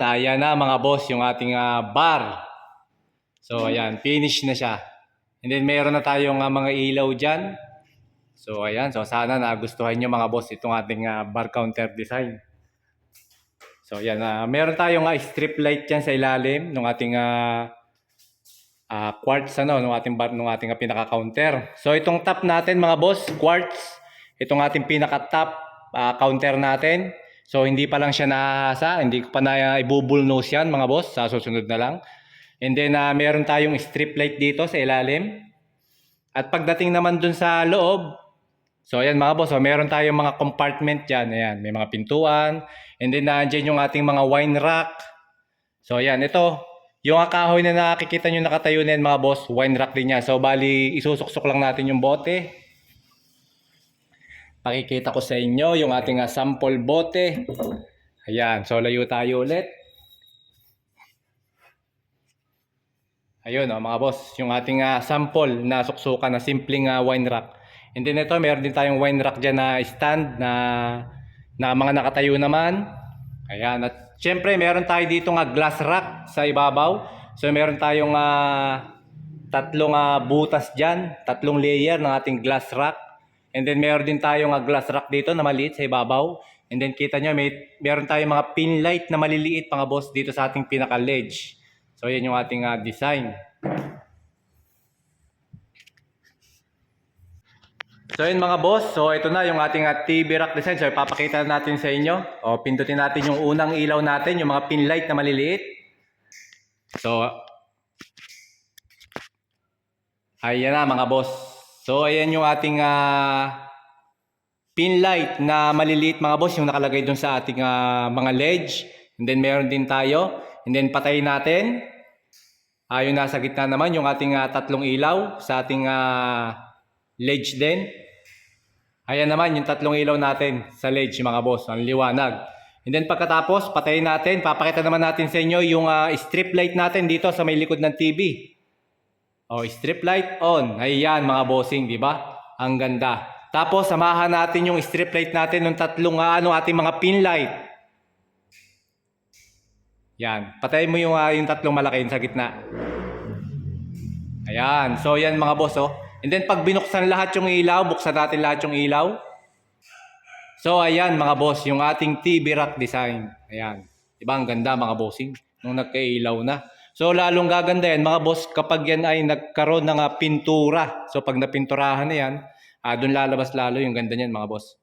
Ayan na mga boss, yung ating bar. So ayan, finish na siya. And then meron na tayong mga ilaw dyan. So ayan, so sana nagustuhan nyo mga boss itong ating bar counter design. So ayan, meron tayong strip light dyan sa ilalim ng ating quartz ng ating bar, ng ating pinaka-counter. So itong top natin mga boss, quartz. Itong ating pinaka-top counter natin. So hindi pa lang siya nahahasa, hindi ko pa na ibubulnos yan mga boss, sa susunod na lang. And then meron tayong strip light dito sa ilalim. At pagdating naman dun sa loob, so ayan mga boss, so meron tayong mga compartment dyan. Ayan, may mga pintuan. And then nandiyan yung ating mga wine rack. So ayan, ito, yung kahoy na nakikita nyo nakatayo na yan mga boss, wine rack din yan. So bali, isusuksok lang natin yung bote. Pakikita ko sa inyo yung ating sample bote. Ayan, so layo tayo ulit. Ayun mga boss, yung ating sample na suksukan na simpleng wine rack. And then ito, meron din tayong wine rack dyan na stand na mga nakatayo naman. Ayan, at syempre meron tayo dito glass rack sa ibabaw. So meron tayong tatlong butas dyan, tatlong layer ng ating glass rack. And then meron din tayong glass rack dito na maliit sa ibabaw. And then kita nyo, meron tayong mga pin light na maliliit mga boss dito sa ating pinaka-ledge. So yan yung ating design. So yun mga boss, so ito na yung ating TV rack design. So ipapakita natin sa inyo. O pindutin natin yung unang ilaw natin, yung mga pin light na maliliit. So ayan na mga boss. So ayan yung ating pin light na maliliit mga boss, yung nakalagay dun sa ating mga ledge. And then meron din tayo. And then patayin natin. Yung nasa gitna naman yung ating tatlong ilaw sa ating ledge din. Ayan naman yung tatlong ilaw natin sa ledge mga boss, ang liwanag. And then pagkatapos patayin natin, papakita naman natin sa inyo yung strip light natin dito sa may likod ng TV. Strip light on. Ayan mga bossing, di ba? Ang ganda. Tapos samahan natin yung strip light natin ng tatlong ating mga pin light. Yan. Patayin mo yung tatlong malaki sa gitna. Ayan. So yan mga boss And then pag binuksan lahat yung ilaw, buksan natin lahat yung ilaw. So ayan mga boss, yung ating TV rack design. Ayan. Diba ang ganda mga bossing nung nagkailaw na. So lalong gaganda yan mga boss kapag yan ay nagkaroon ng pintura. So pag napinturahan na yan, doon lalabas lalo yung ganda niyan mga boss.